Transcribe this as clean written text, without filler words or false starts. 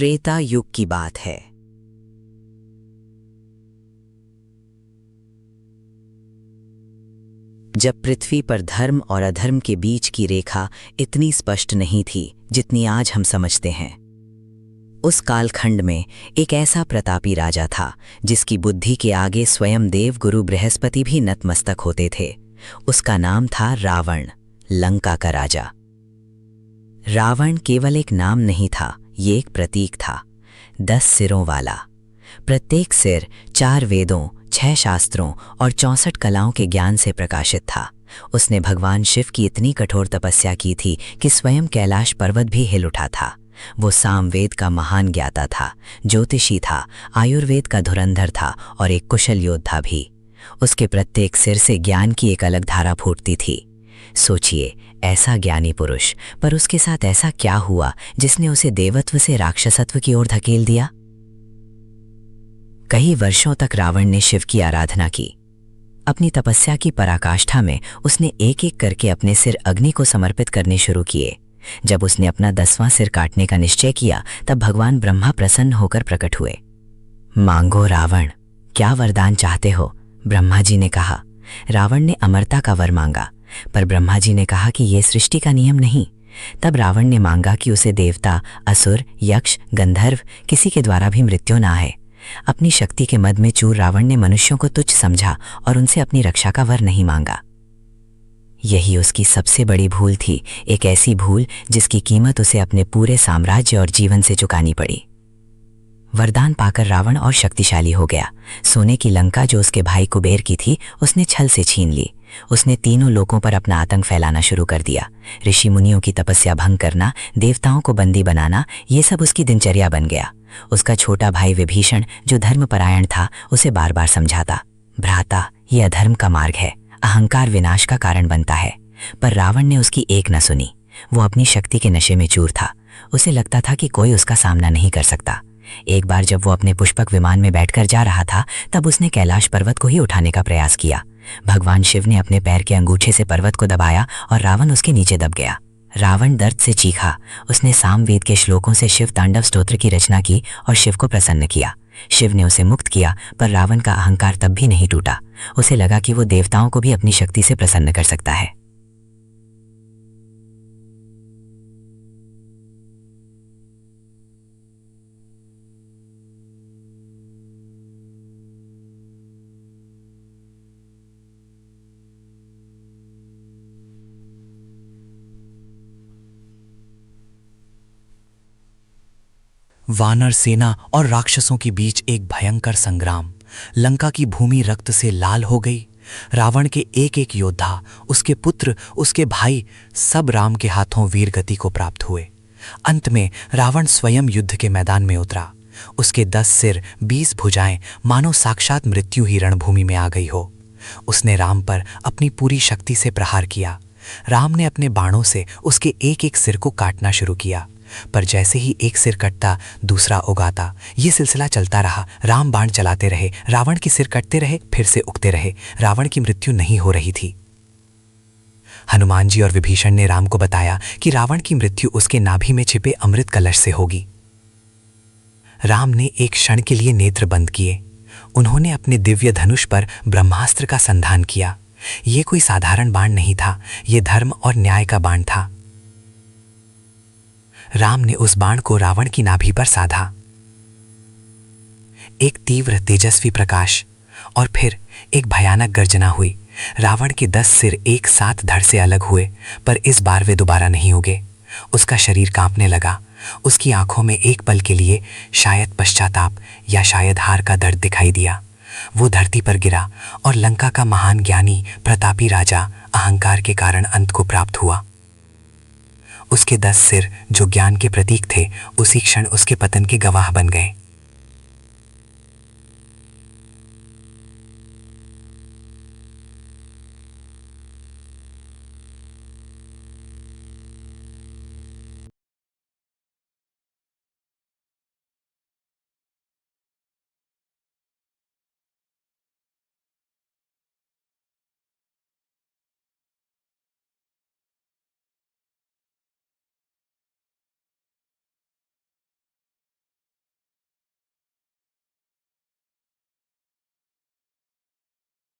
त्रेता युग की बात है। जब पृथ्वी पर धर्म और अधर्म के बीच की रेखा इतनी स्पष्ट नहीं थी जितनी आज हम समझते हैं। उस कालखंड में एक ऐसा प्रतापी राजा था जिसकी बुद्धि के आगे स्वयं देव गुरु बृहस्पति भी नतमस्तक होते थे। उसका नाम था रावण, लंका का राजा। रावण केवल एक नाम नहीं था, ये एक प्रतीक था। 10 सिरों वाला। प्रत्येक सिर 4 वेदों, 6 शास्त्रों और 64 कलाओं के ज्ञान से प्रकाशित था। उसने भगवान शिव की इतनी कठोर तपस्या की थी कि स्वयं कैलाश पर्वत भी हिल उठा था। वो सामवेद का महान ज्ञाता था, ज्योतिषी था, आयुर्वेद का धुरंधर था और एक कुशल योद्धा भी। उसके प्रत्येक सिर से ज्ञान की एक अलग धारा फूटती थी। सोचिए, ऐसा ज्ञानी पुरुष, पर उसके साथ ऐसा क्या हुआ जिसने उसे देवत्व से राक्षसत्व की ओर धकेल दिया? कई वर्षों तक रावण ने शिव की आराधना की। अपनी तपस्या की पराकाष्ठा में उसने एक एक करके अपने सिर अग्नि को समर्पित करने शुरू किए। जब उसने अपना 10वां सिर काटने का निश्चय किया, तब भगवान ब्रह्मा प्रसन्न होकर प्रकट हुए। मांगो रावण, क्या वरदान चाहते हो? ब्रह्मा जी ने कहा। रावण ने अमरता का वर मांगा, पर ब्रह्मा जी ने कहा कि यह सृष्टि का नियम नहीं। तब रावण ने मांगा कि उसे देवता, असुर, यक्ष, गंधर्व किसी के द्वारा भी मृत्यु ना आए। अपनी शक्ति के मद में चूर रावण ने मनुष्यों को तुच्छ समझा और उनसे अपनी रक्षा का वर नहीं मांगा। यही उसकी सबसे बड़ी भूल थी, एक ऐसी भूल जिसकी कीमत उसे अपने पूरे साम्राज्य और जीवन से चुकानी पड़ी। वरदान पाकर रावण और शक्तिशाली हो गया। सोने की लंका जो उसके भाई कुबेर की थी, उसने छल से छीन ली। उसने तीनों लोकों पर अपना आतंक फैलाना शुरू कर दिया। ऋषि मुनियों की तपस्या भंग करना, देवताओं को बंदी बनाना, ये सब उसकी दिनचर्या बन गया। उसका छोटा भाई विभीषण, जो धर्मपरायण था, उसे बार बार समझाता, भ्राता, ये अधर्म का मार्ग है, अहंकार विनाश का कारण बनता है। पर रावण ने उसकी एक न सुनी। वो अपनी शक्ति के नशे में चूर था। उसे लगता था कि कोई उसका सामना नहीं कर सकता। एक बार जब वो अपने पुष्पक विमान में बैठकर जा रहा था, तब उसने कैलाश पर्वत को ही उठाने का प्रयास किया। भगवान शिव ने अपने पैर के अंगूठे से पर्वत को दबाया और रावण उसके नीचे दब गया। रावण दर्द से चीखा। उसने सामवेद के श्लोकों से शिव तांडव स्तोत्र की रचना की और शिव को प्रसन्न किया। शिव ने उसे मुक्त किया, पर रावण का अहंकार तब भी नहीं टूटा। उसे लगा कि वो देवताओं को भी अपनी शक्ति से प्रसन्न कर सकता है। वानर सेना और राक्षसों के बीच एक भयंकर संग्राम। लंका की भूमि रक्त से लाल हो गई। रावण के एक एक योद्धा, उसके पुत्र, उसके भाई, सब राम के हाथों वीर गति को प्राप्त हुए। अंत में रावण स्वयं युद्ध के मैदान में उतरा। उसके 10 सिर, 20 भुजाएं, मानो साक्षात मृत्यु ही रणभूमि में आ गई हो। उसने राम पर अपनी पूरी शक्ति से प्रहार किया। राम ने अपने बाणों से उसके एक एक सिर को काटना शुरू किया, पर जैसे ही एक सिर कटता, दूसरा उगाता। ये सिलसिला चलता रहा। राम बाण चलाते रहे, रावण के सिर कटते रहे, फिर से उगते रहे। रावण की मृत्यु नहीं हो रही थी। हनुमान जी और विभीषण ने राम को बताया कि रावण की मृत्यु उसके नाभि में छिपे अमृत कलश से होगी। राम ने एक क्षण के लिए नेत्र बंद किए। उन्होंने अपने दिव्य धनुष पर ब्रह्मास्त्र का संधान किया। ये कोई साधारण बाण नहीं था, ये धर्म और न्याय का बाण था। राम ने उस बाण को रावण की नाभि पर साधा। एक तीव्र तेजस्वी प्रकाश और फिर एक भयानक गर्जना हुई। रावण के 10 सिर एक साथ धड़ से अलग हुए, पर इस बार वे दोबारा नहीं उगे। उसका शरीर कांपने लगा। उसकी आंखों में एक पल के लिए शायद पश्चाताप या शायद हार का दर्द दिखाई दिया। वो धरती पर गिरा और लंका का महान ज्ञानी, प्रतापी राजा अहंकार के कारण अंत को प्राप्त हुआ। उसके 10 सिर, जो ज्ञान के प्रतीक थे, उसी क्षण उसके पतन के गवाह बन गए।